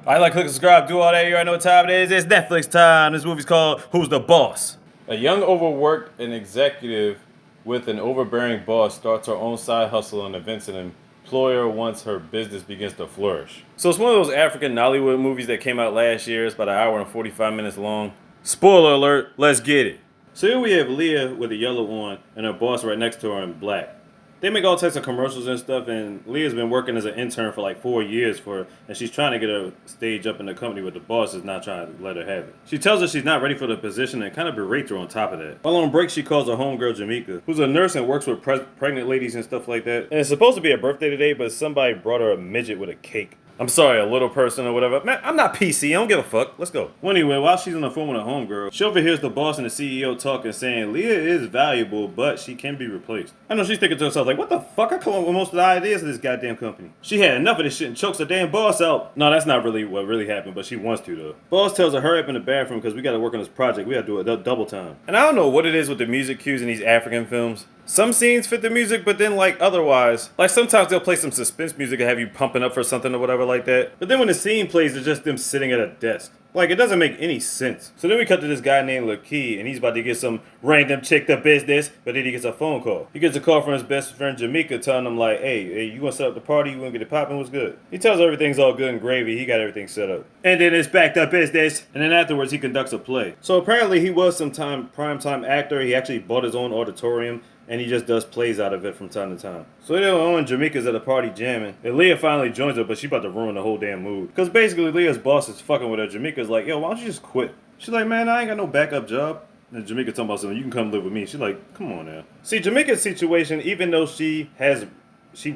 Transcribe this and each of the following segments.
I like, click, subscribe, do all that. You already know what time it is. It's Netflix time. This movie's called Who's the Boss? A young, overworked, and executive with an overbearing boss starts her own side hustle and events an employer once her business begins to flourish. So it's one of those African Nollywood movies that came out last year. It's about an hour and 45 minutes long. Spoiler alert, let's get it. So here we have Leah with a yellow on and her boss right next to her in black. They make all types of commercials and stuff, and Leah's been working as an intern for like 4 years and she's trying to get her stage up in the company, but the boss is not trying to let her have it. She tells her she's not ready for the position and kind of berates her on top of that. While on break, she calls her homegirl Jamaica, who's a nurse and works with pregnant ladies and stuff like that. And it's supposed to be a birthday today, but somebody brought her a midget with a cake. I'm sorry, a little person or whatever. Man, I'm not PC. I don't give a fuck. Let's go. Well, anyway, while she's on the phone with her homegirl, she overhears the boss and the CEO talking, saying Leah is valuable, but she can be replaced. I know she's thinking to herself, like, what the fuck? I come up with most of the ideas of this goddamn company. She had enough of this shit and chokes her damn boss out. No, that's not really what really happened, but she wants to, though. Boss tells her, hurry up in the bathroom because we got to work on this project. We got to do it double time. And I don't know what it is with the music cues in these African films. Some scenes fit the music, but then like otherwise, like sometimes they'll play some suspense music and have you pumping up for something or whatever like that. But then when the scene plays, it's just them sitting at a desk. Like, it doesn't make any sense. So then we cut to this guy named Lakey, and he's about to get some random chick to business, but then he gets a phone call. He gets a call from his best friend Jamaica telling him like, hey, you gonna set up the party? You gonna get it popping? What's good? He tells her everything's all good and gravy. He got everything set up. And then it's back to business. And then afterwards, he conducts a play. So apparently he was some primetime actor. He actually bought his own auditorium, and he just does plays out of it from time to time. So they're on Jamaica's at a party jamming, and Leah finally joins her, but she about to ruin the whole damn mood. Because basically Leah's boss is fucking with her. Jamaica's like, yo, why don't you just quit? She's like, man, I ain't got no backup job. And Jamaica talking about something, you can come live with me. She's like, come on now. See, Jamaica's situation, even though she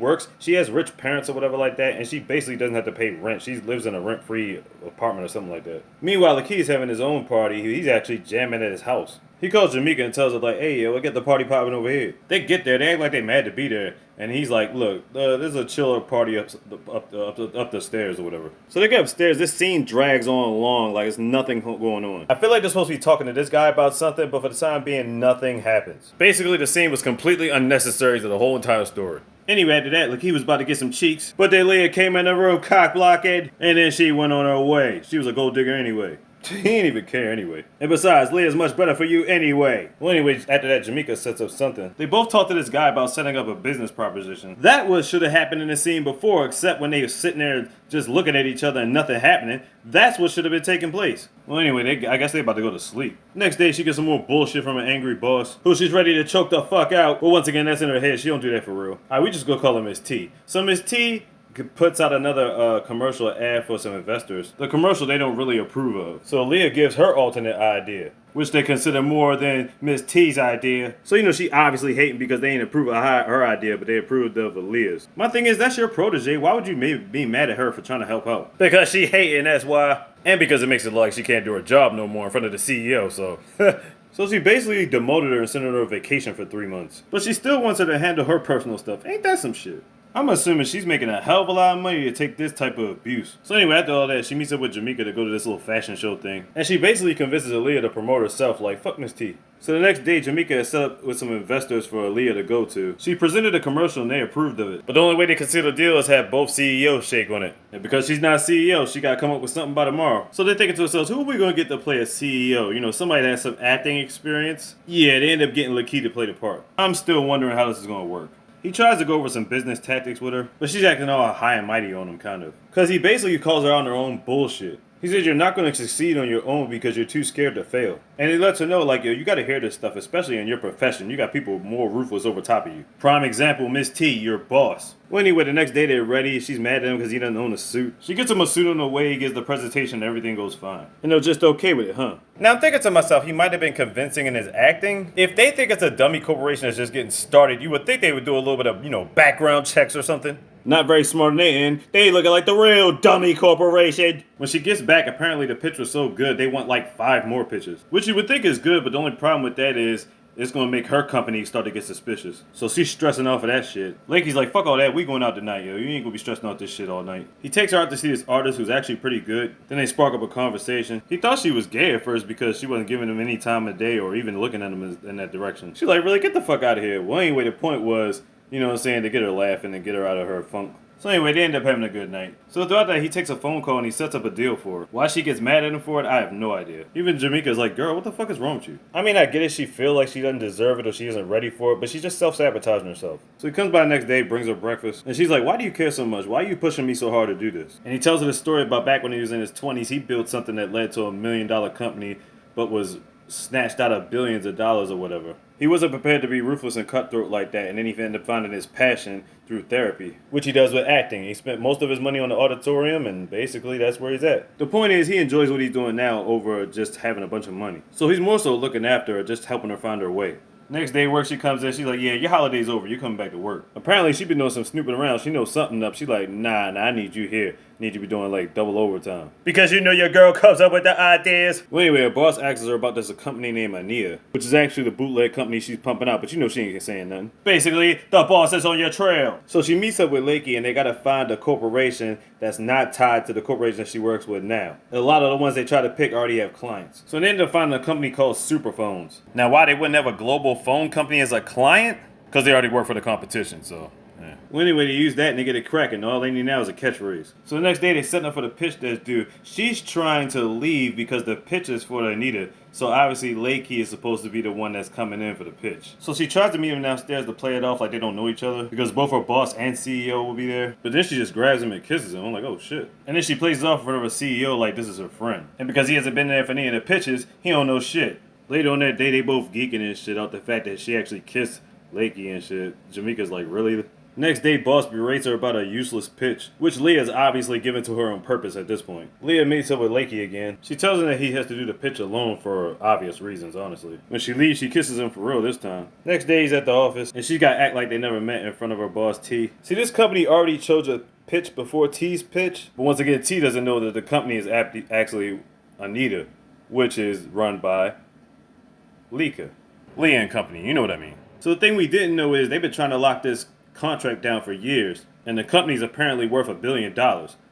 works, she has rich parents or whatever like that, and she basically doesn't have to pay rent. She lives in a rent-free apartment or something like that. Meanwhile, the kid's having his own party. He's actually jamming at his house. He calls Jamaica and tells her like, hey, yo, get the party popping over here. They get there, they act like they mad to be there, and he's like, look, there's a chiller party up the stairs or whatever. So they get upstairs. This scene drags on long, like it's nothing going on. I feel like they're supposed to be talking to this guy about something, but for the time being, nothing happens. Basically, the scene was completely unnecessary to the whole entire story. Anyway, after that, like he was about to get some cheeks, but then Leah came in the room cock blocking, and then she went on her way. She was a gold digger anyway. He didn't even care anyway. And besides, Leah's much better for you anyway. Well, anyway, after that, Jamaica sets up something. They both talk to this guy about setting up a business proposition. That should have happened in the scene before, except when they were sitting there just looking at each other and nothing happening. That's what should have been taking place. Well, anyway, I guess they're about to go to sleep. Next day, she gets some more bullshit from an angry boss, who she's ready to choke the fuck out. But once again, that's in her head. She don't do that for real. Alright, we just go call her Miss T. So Miss T puts out another commercial ad for some investors. The commercial they don't really approve of. So Leah gives her alternate idea, which they consider more than Miss T's idea. So, you know, she obviously hating because they ain't approve of her idea, but they approved of Leah's. My thing is, that's your protege. Why would you be mad at her for trying to help out? Because she hating, that's why. And because it makes it look like she can't do her job no more in front of the CEO, so... So she basically demoted her and sent her on vacation for 3 months. But she still wants her to handle her personal stuff. Ain't that some shit? I'm assuming she's making a hell of a lot of money to take this type of abuse. So anyway, after all that, she meets up with Jamaica to go to this little fashion show thing. And she basically convinces Aaliyah to promote herself like, fuck Miss T. So the next day, Jamaica is set up with some investors for Aaliyah to go to. She presented a commercial and they approved of it. But the only way they could seal the deal is have both CEOs shake on it. And because she's not CEO, she gotta come up with something by tomorrow. So they're thinking to themselves, who are we gonna get to play a CEO? You know, somebody that has some acting experience? Yeah, they end up getting Lakey to play the part. I'm still wondering how this is gonna work. He tries to go over some business tactics with her, but she's acting all high and mighty on him, kind of. Because he basically calls her on her own bullshit. He says you're not going to succeed on your own because you're too scared to fail. And he lets her know, like, yo, you got to hear this stuff, especially in your profession. You got people more ruthless over top of you. Prime example, Miss T, your boss. Well, anyway, the next day they're ready. She's mad at him because he doesn't own a suit. She gets him a suit on the way, he gives the presentation, and everything goes fine. And they're just okay with it, huh? Now I'm thinking to myself, he might have been convincing in his acting. If they think it's a dummy corporation that's just getting started, you would think they would do a little bit of, you know, background checks or something. Not very smart on their end. They looking like the real dummy corporation. When she gets back, apparently the pitch was so good, they want like 5 more pitches. Which you would think is good, but the only problem with that is it's gonna make her company start to get suspicious. So she's stressing off of that shit. Lakey's like, fuck all that, we going out tonight, yo. You ain't gonna be stressing out this shit all night. He takes her out to see this artist who's actually pretty good. Then they spark up a conversation. He thought she was gay at first because she wasn't giving him any time of day or even looking at him in that direction. She's like, really, get the fuck out of here. Well, anyway, the point was, you know what I'm saying, to get her laughing and get her out of her funk. So anyway, they end up having a good night. So throughout that, he takes a phone call and he sets up a deal for her. Why she gets mad at him for it, I have no idea. Even Jamaica's like, girl, what the fuck is wrong with you? I mean, I get it, she feel like she doesn't deserve it or she isn't ready for it, but she's just self-sabotaging herself. So he comes by the next day, brings her breakfast, and she's like, why do you care so much? Why are you pushing me so hard to do this? And he tells her the story about back when he was in his 20s, he built something that led to $1 million company, but was snatched out of billions of dollars or whatever. He wasn't prepared to be ruthless and cutthroat like that, and then he ended up finding his passion through therapy, which he does with acting. He spent most of his money on the auditorium, and basically that's where he's at. The point is, he enjoys what he's doing now over just having a bunch of money. So he's more so looking after her, just helping her find her way. Next day work, she comes in, she's like, yeah, your holiday's over, you're coming back to work. Apparently, she been doing some snooping around, she knows something up. She's like, nah, I need you here. Need you to be doing like double overtime. Because you know your girl comes up with the ideas. Well, anyway, her boss asks her about this company named Ania, which is actually the bootleg company she's pumping out, but you know she ain't saying nothing. Basically, the boss is on your trail. So she meets up with Lakey and they gotta find a corporation that's not tied to the corporation that she works with now. A lot of the ones they try to pick already have clients. So they end up finding a company called Superphones. Now, why they wouldn't have a global phone company as a client? Because they already work for the competition, so. Yeah. Well, anyway, they use that and they get it cracking. All they need now is a catchphrase. So the next day, they setting up for the pitch that's due. She's trying to leave because the pitch is for Anita. So obviously, Lakey is supposed to be the one that's coming in for the pitch. So she tries to meet him downstairs to play it off like they don't know each other because both her boss and CEO will be there. But then she just grabs him and kisses him. I'm like, oh shit. And then she plays it off in front of her CEO like this is her friend. And because he hasn't been there for any of the pitches, he don't know shit. Later on that day, they both geeking and shit out the fact that she actually kissed Lakey and shit. Jamaica's like, really? Next day, boss berates her about a useless pitch, which Leah's obviously given to her on purpose at this point. Leah meets up with Lakey again. She tells him that he has to do the pitch alone for obvious reasons, honestly. When she leaves, she kisses him for real this time. Next day, he's at the office, and she's got to act like they never met in front of her boss, T. See, this company already chose a pitch before T's pitch, but once again, T doesn't know that the company is actually Anita, which is run by Leah and Company, you know what I mean. So the thing we didn't know is they've been trying to lock this contract down for years, and the company's apparently worth $1 billion.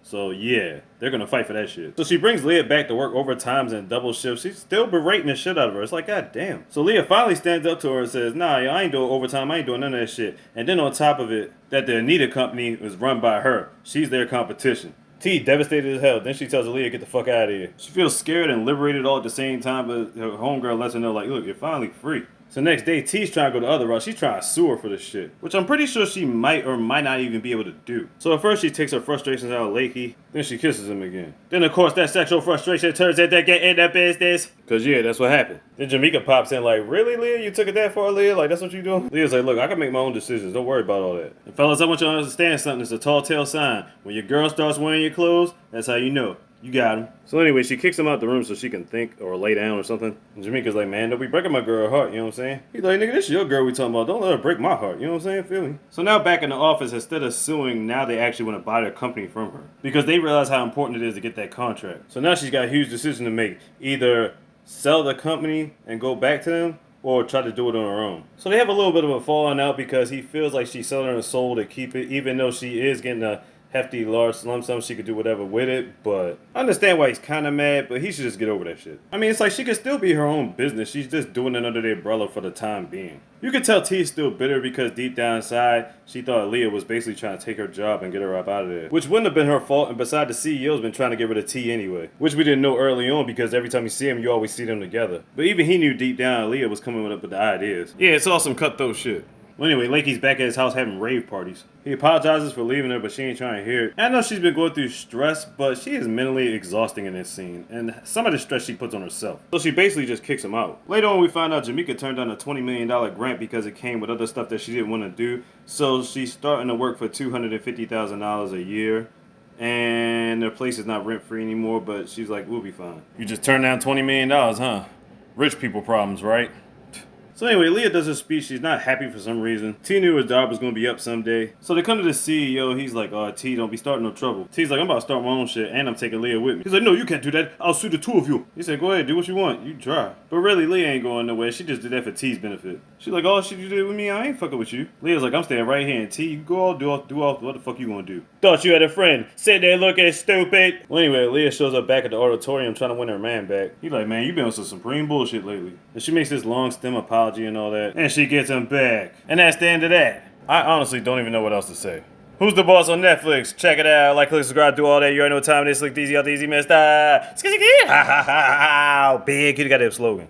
So yeah, they're gonna fight for that shit. So she brings Leah back to work overtimes and double shifts. She's still berating the shit out of her. It's like, god damn. So Leah finally stands up to her and says, nah, I ain't doing overtime, I ain't doing none of that shit. And then on top of it, that the Anita company is run by her. She's their competition. T devastated as hell. Then she tells Leah, get the fuck out of here. She feels scared and liberated all at the same time, but her homegirl lets her know, like, look, you're finally free. So next day, T's trying to go the other route. She's trying to sue her for this shit, which I'm pretty sure she might or might not even be able to do. So at first, she takes her frustrations out of Lakey, then she kisses him again. Then, of course, that sexual frustration turns into getting the business. Because, yeah, that's what happened. Then Jamaica pops in like, really, Leah? You took it that far, Leah? Like, that's what you doing? Leah's like, look, I can make my own decisions. Don't worry about all that. And fellas, I want you to understand something. It's a tall tale sign. When your girl starts wearing your clothes, that's how you know. You got him. So anyway, she kicks him out the room so she can think or lay down or something. And Jamaica's like, man, don't be breaking my girl heart, you know what I'm saying? He's like, nigga, this is your girl we talking about. Don't let her break my heart, you know what I'm saying? Feel me? So now back in the office, instead of suing, now they actually want to buy their company from her. Because they realize how important it is to get that contract. So now she's got a huge decision to make. Either sell the company and go back to them, or try to do it on her own. So they have a little bit of a falling out because he feels like she's selling her soul to keep it, even though she is getting a hefty, large lump sum. She could do whatever with it, but I understand why he's kind of mad, but he should just get over that shit. I mean, it's like she could still be her own business. She's just doing it under the umbrella for the time being. You can tell T is still bitter because deep down inside, she thought Leah was basically trying to take her job and get her up out of there. Which wouldn't have been her fault, and besides, the CEO's been trying to get rid of T anyway. Which we didn't know early on because every time you see him, you always see them together. But even he knew deep down Leah was coming up with the ideas. Yeah, it's all some cutthroat shit. Well, anyway, Lakey's back at his house having rave parties. He apologizes for leaving her, but she ain't trying to hear it. And I know she's been going through stress, but she is mentally exhausting in this scene, and some of the stress she puts on herself. So she basically just kicks him out. Later on, we find out Jamaica turned down a $20 million grant because it came with other stuff that she didn't want to do. So she's starting to work for $250,000 a year. And their place is not rent-free anymore, but she's like, we'll be fine. You just turned down $20 million, huh? Rich people problems, right? So anyway, Leah does her speech. She's not happy for some reason. T knew his job was going to be up someday. So they come to the CEO. He's like, T, don't be starting no trouble. T's like, I'm about to start my own shit, and I'm taking Leah with me. He's like, no, you can't do that. I'll sue the two of you. He said, go ahead, do what you want. You try. But really, Leah ain't going nowhere. She just did that for T's benefit. She's like, oh, shit you did with me? I ain't fucking with you. Leah's like, I'm staying right here. And T, you go all do all. What the fuck you gonna do? Thought you had a friend. Sit there looking stupid. Well, anyway, Leah shows up back at the auditorium trying to win her man back. He's like, man, you been on some supreme bullshit lately. And she makes this long stem apology and all that. And she gets him back. And that's the end of that. I honestly don't even know what else to say. Who's the Boss on Netflix? Check it out. Like, click, subscribe, do all that. You already know what time it is. Slick, easy, out the easy, man. Style. Big, you got that slogan.